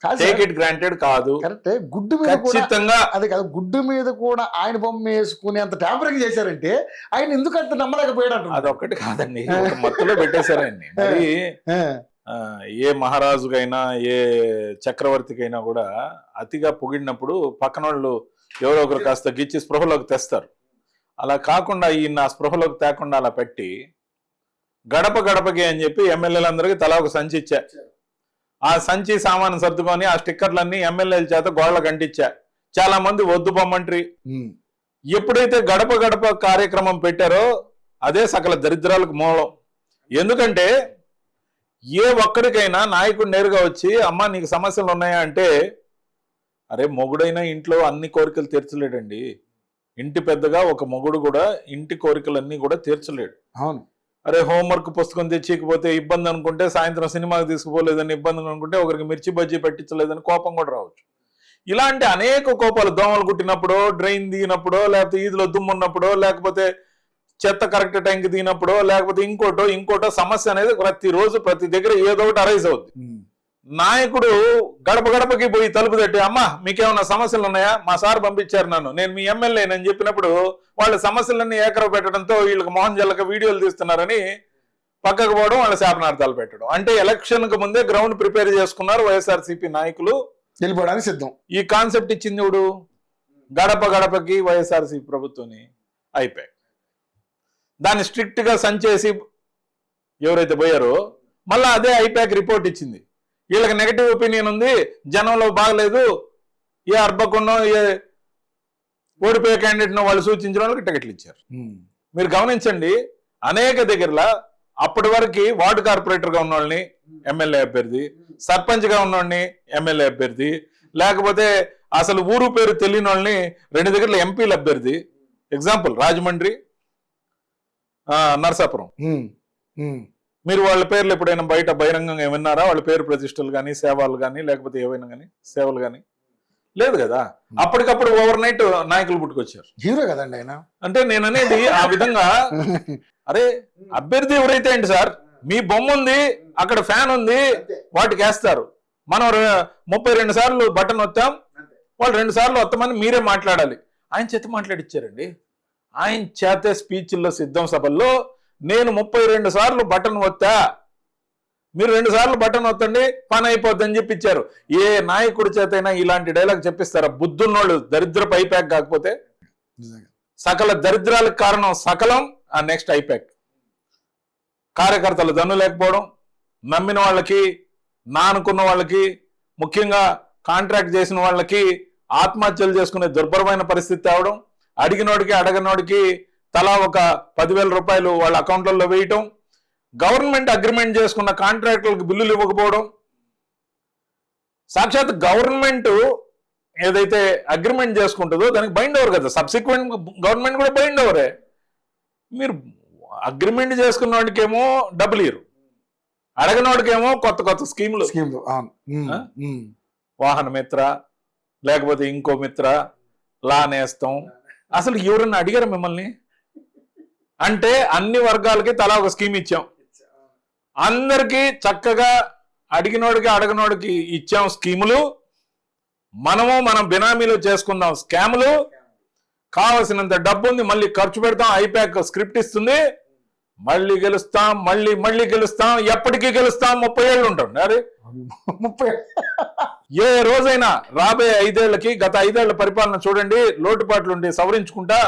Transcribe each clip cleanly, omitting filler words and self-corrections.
Take it granted కాదు. కరెక్టే. గుడ్డు మీద కూడా ఖచ్చితంగా అదే కాదు, గుడ్డు మీద కూడా ఆయన బొమ్మ వేసుకుని అంత ట్యాంపరింగ్ చేశారంటే ఆయన ఎందుకు అంత నమ్మలేకపోయాడు. అదొక్కటి కాదండి, ఒక మత్తులో పెట్టేశారండి. మరి ఏ మహారాజుకైనా ఏ చక్రవర్తికైనా కూడా అతిగా పొగిడినప్పుడు పక్కన వాళ్ళు ఎవరో ఒకరు కాస్త గిచ్చి స్పృహలోకి తెస్తారు. అలా కాకుండా ఈయన స్పృహలోకి తేకుండా అలా పెట్టి గడప గడపకి అని చెప్పి ఎమ్మెల్యేలందరికీ తలా ఒక సంచి ఇచ్చా. ఆ సంచి సామాను సర్దుకొని ఆ స్టిక్కర్లన్నీ ఎమ్మెల్యేల చేత గోడలకు అంటించా. చాలా మంది వద్దు పొమ్మంట్రి. ఎప్పుడైతే గడప గడప కార్యక్రమం పెట్టారో అదే సకల దరిద్రాలకు మూలం. ఎందుకంటే ఏ ఒక్కడికైనా నాయకుడు నేరుగా వచ్చి అమ్మా నీకు సమస్యలు ఉన్నాయా అంటే, అరే మొగుడైనా ఇంట్లో అన్ని కోరికలు తీర్చలేడండి. ఇంటి పెద్దగా ఒక మొగుడు కూడా ఇంటి కోరికలన్నీ కూడా తీర్చలేడు. అవును. అరే హోంవర్క్ పుస్తకం తెచ్చికపోతే ఇబ్బంది అనుకుంటే, సాయంత్రం సినిమాకి తీసుకుపోలేదని ఇబ్బంది అనుకుంటే, ఒకరికి మిర్చి బజ్జీ పెట్టించలేదని కోపం కూడా రావచ్చు. ఇలాంటి అనేక కోపాలు, దోమలు కుట్టినప్పుడో, డ్రైన్ దిగినప్పుడో, లేకపోతే ఈదులో దుమ్మున్నప్పుడో, లేకపోతే చెత్త కరెక్ట్ టైంకి దిగినప్పుడో, లేకపోతే ఇంకోటో సమస్య అనేది ప్రతిరోజు ప్రతి దగ్గర ఏదో ఒకటి అరైజ్ అవుద్ది. నాయకుడు గడప గడపకి పోయి తలుపు తట్టి, అమ్మా మీకేమన్నా సమస్యలు ఉన్నాయా, మా సార్ పంపించారు నన్ను, నేను మీ ఎమ్మెల్యేనని చెప్పినప్పుడు వాళ్ళ సమస్యలన్నీ ఏకరవ పెట్టడంతో వీళ్ళకి మోహన్ జల్లక వీడియోలు తీస్తున్నారని పక్కకు పోవడం, వాళ్ళ శాపనార్థాలు పెట్టడం. అంటే ఎలక్షన్ కు ముందే గ్రౌండ్ ప్రిపేర్ చేసుకున్నారు వైఎస్ఆర్సీపీ నాయకులు, వెళ్ళిపోవడానికి సిద్ధం. ఈ కాన్సెప్ట్ ఇచ్చింది ఇప్పుడు గడప గడపకి వైఎస్ఆర్సీపీ ప్రభుత్వాన్ని అయిపోయాయి. దాన్ని స్ట్రిక్ట్ గా సంచేసి ఎవరైతే పోయారో మళ్ళీ అదే ఐపాక్ రిపోర్ట్ ఇచ్చింది. వీళ్ళకి నెగటివ్ ఒపీనియన్ ఉంది, జనంలో బాగలేదు, ఏ అర్బకున్నో ఏ ఓడిపోయే క్యాండిడేట్నో వాళ్ళు సూచించిన వాళ్ళకి టికెట్లు ఇచ్చారు. మీరు గమనించండి, అనేక దగ్గరలో అప్పటి వరకు వార్డు కార్పొరేటర్గా ఉన్న వాళ్ళని ఎమ్మెల్యే అభ్యర్థి, సర్పంచ్గా ఉన్నవాడిని ఎమ్మెల్యే అభ్యర్థి, లేకపోతే అసలు ఊరు పేరు తెలియని వాళ్ళని 2 దగ్గరలో ఎంపీల అభ్యర్థి. ఎగ్జాంపుల్ రాజమండ్రి, నరసాపురం. మీరు వాళ్ళ పేర్లు ఎప్పుడైనా బయట బహిరంగంగా విన్నారా? వాళ్ళ పేరు ప్రతిష్టలు కానీ, సేవలు కానీ, లేకపోతే ఏవైనా కానీ సేవలు కానీ లేదు కదా. అప్పటికప్పుడు ఓవర్ నైట్ నాయకులు పుట్టుకొచ్చారు. హీరో కదండి ఆయన. అంటే నేను అనేది ఆ విధంగా, అరే అభ్యర్థి ఎవరైతే ఏంటి సార్, మీ బొమ్మ ఉంది, అక్కడ ఫ్యాన్ ఉంది, వాటికి వేస్తారు. మనం 32 సార్లు బటన్ వస్తాం, వాళ్ళు 2 సార్లు వస్తామని మీరే మాట్లాడాలి. ఆయన చేత మాట్లాడిచ్చారండి. ఆయన చేతే స్పీచ్ల్లో సిద్ధం సభల్లో నేను 32 సార్లు బటన్ వత్తా, మీరు 2 సార్లు బటన్ వత్తండి పని అయిపోద్దని చెప్పిచ్చారు. ఏ నాయకుడి చేతైనా ఇలాంటి డైలాగ్ చెప్పిస్తారా? బుద్ధున్నోళ్ళు దరిద్రపు ఐపాక్ కాకపోతే. సకల దరిద్రాలకు కారణం సకలం ఆ నెక్స్ట్ ఐపాక్. కార్యకర్తలు దన్ను లేకపోవడం, నమ్మిన వాళ్ళకి, నానుకున్న వాళ్ళకి, ముఖ్యంగా కాంట్రాక్ట్ చేసిన వాళ్ళకి ఆత్మహత్యలు చేసుకునే దుర్భరమైన పరిస్థితి తేవడం, అడిగినోడికి అడగనోడికి తలా ఒక 10,000 రూపాయలు వాళ్ళ అకౌంట్లలో వేయటం, గవర్నమెంట్ అగ్రిమెంట్ చేసుకున్న కాంట్రాక్టులకు బిల్లులు ఇవ్వకపోవడం. సాక్షాత్ గవర్నమెంట్ ఏదైతే అగ్రిమెంట్ చేసుకుంటుందో దానికి బైండ్ ఓవర్ కదా, సబ్సిక్వెంట్ గవర్నమెంట్ కూడా బైండ్ ఓవరే. మీరు అగ్రిమెంట్ చేసుకున్న వాడికేమో డబ్బులు ఇయ్యరు, అడగనోడికేమో కొత్త కొత్త స్కీములు. వాహన మిత్ర, లేకపోతే ఇంకో మిత్ర, లా నేస్తం. అసలు ఎవరన్నా అడిగారు మిమ్మల్ని? అంటే అన్ని వర్గాలకి తలా ఒక స్కీమ్ ఇచ్చాం, అందరికీ చక్కగా అడిగినోడికి అడగనోడికి ఇచ్చాం స్కీములు. మనం బినామీలు చేసుకుందాం స్కాములు, కావలసినంత డబ్బు ఉంది, మళ్ళీ ఖర్చు పెడతాం, ఐపాక్ స్క్రిప్ట్ ఇస్తుంది, మళ్ళీ గెలుస్తాం, మళ్ళీ గెలుస్తాం, ఎప్పటికీ గెలుస్తాం, 30 ఏళ్ళు ఉంటాం. అరే 30 ఏ రోజైనా రాబోయే 5 ఏళ్లకి గత 5 ఏళ్ల పరిపాలన చూడండి, లోటుపాట్లుండి సవరించుకుంటా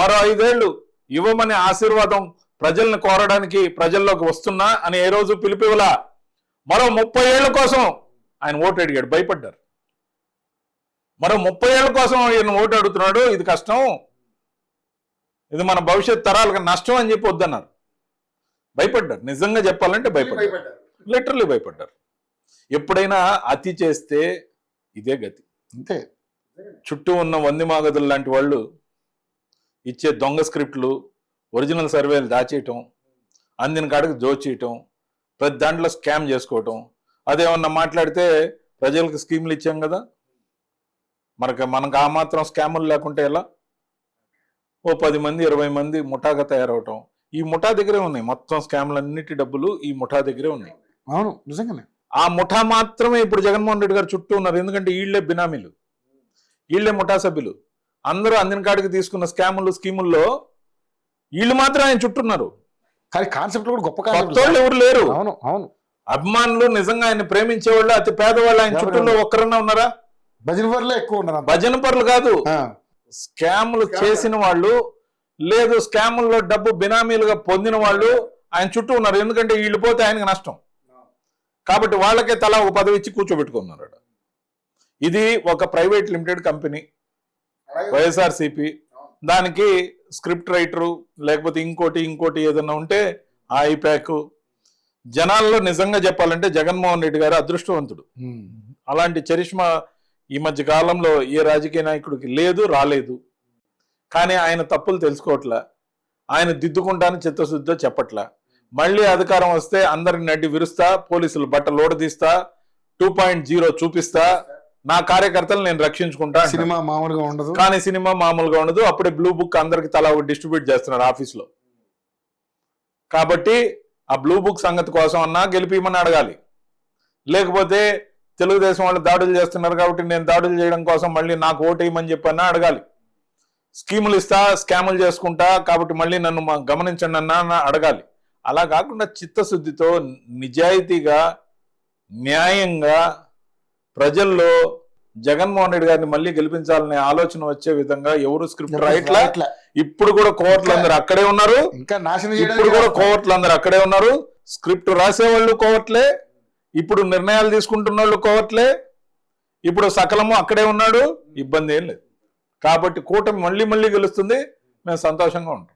మరో 5 ఏళ్లు ఇవ్వమనే ఆశీర్వాదం ప్రజల్ని కోరడానికి ప్రజల్లోకి వస్తున్నా అని ఏ రోజు పిలిపివలా. మరో 30 ఏళ్ల కోసం ఆయన ఓటు అడిగాడు, భయపడ్డారు. మరో 30 ఏళ్ల కోసం ఈయన ఓటు అడుగుతున్నాడు, ఇది కష్టం, ఇది మన భవిష్యత్ తరాలకు నష్టం అని చెప్పి వద్దన్నారు. భయపడ్డారు, నిజంగా చెప్పాలంటే భయపడ్డారు, లిటరల్లీ భయపడ్డారు. ఎప్పుడైనా అతి చేస్తే ఇదే గతి. అంతే. చుట్టూ ఉన్న వందిమాగదులు లాంటి వాళ్ళు ఇచ్చే దొంగ స్క్రిప్ట్లు, ఒరిజినల్ సర్వేలు దాచేయటం, అందిన కాడికి దోచేయటం, ప్రతి దాంట్లో స్కామ్ చేసుకోవటం. అదేమన్నా మాట్లాడితే ప్రజలకు స్కీములు ఇచ్చాం కదా, మనకు ఆ మాత్రం స్కాములు లేకుంటే ఎలా? ఓ 10 మంది 20 మంది ముఠాగా తయారవటం. ఈ ముఠా దగ్గరే ఉన్నాయి మొత్తం స్కామ్లన్నిటి డబ్బులు, ఈ ముఠా దగ్గరే ఉన్నాయి. అవును, నిజంగానే. ఆ ముఠా మాత్రమే ఇప్పుడు జగన్మోహన్ రెడ్డి గారు చుట్టూ ఉన్నారు. ఎందుకంటే వీళ్ళే బినామీలు, వీళ్ళే ముఠా సభ్యులు. అందరూ అందిన కాడికి తీసుకున్న స్కాములు స్కీముల్లో వీళ్ళు మాత్రం ఆయన చుట్టూన్నారు. కానీ కాన్సెప్ట్ కూడా గొప్ప కొత్త కాన్సెప్ట్. వాళ్ళు ఎవరు లేరు. అవును అవును. అభిమానులు నిజంగా ఆయన ప్రేమించేవాళ్ళు, అతి పేదవాళ్ళు ఆయన చుట్టూలో ఒక్కరన్నా ఉన్నారా? భజన పరులే ఎక్కువ ఉన్నారు. భజన పరులు కాదు, స్కాములు చేసిన వాళ్ళు, లేదు స్కాముల్లో డబ్బు బినామీలుగా పొందిన వాళ్ళు ఆయన చుట్టూ ఉన్నారు. ఎందుకంటే వీళ్ళు పోతే ఆయనకు నష్టం కాబట్టి వాళ్ళకే తలా ఒక పదవి ఇచ్చి కూర్చోబెట్టుకున్నారు. ఇది ఒక ప్రైవేట్ లిమిటెడ్ కంపెనీ వైఎస్ఆర్సిపి. దానికి స్క్రిప్ట్ రైటరు లేకపోతే ఇంకోటి ఏదన్నా ఉంటే ఆ ఐప్యాక్. జనాల్లో నిజంగా చెప్పాలంటే జగన్మోహన్ రెడ్డి గారు అదృష్టవంతుడు. అలాంటి చరిష్మా ఈ మధ్య కాలంలో ఏ రాజకీయ నాయకుడికి లేదు, రాలేదు. కానీ ఆయన తప్పులు తెలుసుకోవట్లా, ఆయన దిద్దుకుంటానని చిత్తశుద్ధితో చెప్పట్లా. మళ్ళీ అధికారం వస్తే అందరిని నడ్డి విరుస్తా, పోలీసులు బట్టలు ఓడదీస్తా, 2.0 చూపిస్తా, నా కార్యకర్తలు నేను రక్షించుకుంటా. సినిమా మామూలుగా ఉండదు. కానీ సినిమా మామూలుగా ఉండదు. అప్పుడే బ్లూ బుక్ అందరికి తలా డిస్ట్రిబ్యూట్ చేస్తున్నారు ఆఫీస్లో. కాబట్టి ఆ బ్లూ బుక్ సంగతి కోసం అన్నా గెలిపిమని అడగాలి. లేకపోతే తెలుగుదేశం వాళ్ళు దాడులు చేస్తున్నారు కాబట్టి నేను దాడులు చేయడం కోసం మళ్ళీ నాకు ఓటు వేయమని చెప్పన్నా అడగాలి. స్కీములు ఇస్తా, స్కాములు చేసుకుంటా కాబట్టి మళ్ళీ నన్ను గమనించండి అన్నా అడగాలి. అలా కాకుండా చిత్తశుద్ధితో నిజాయితీగా న్యాయంగా ప్రజల్లో జగన్మోహన్ రెడ్డి గారిని మళ్ళీ గెలిపించాలనే ఆలోచన వచ్చే విధంగా ఎవరు స్క్రిప్ట్ రైట్లా. ఇప్పుడు కూడా కోర్టులు అందరూ అక్కడే ఉన్నారు. ఇంకా నాశనం ఇప్పుడు కూడా కోర్టులు అందరూ అక్కడే ఉన్నారు. స్క్రిప్ట్ రాసేవాళ్ళు కోర్టులే, ఇప్పుడు నిర్ణయాలు తీసుకుంటున్న వాళ్ళు కోర్టులే, ఇప్పుడు సకలము అక్కడే ఉన్నాడు. ఇబ్బంది ఏం లేదు. కాబట్టి కూటమి మళ్ళీ గెలుస్తుంది. మేము సంతోషంగా ఉంటాం.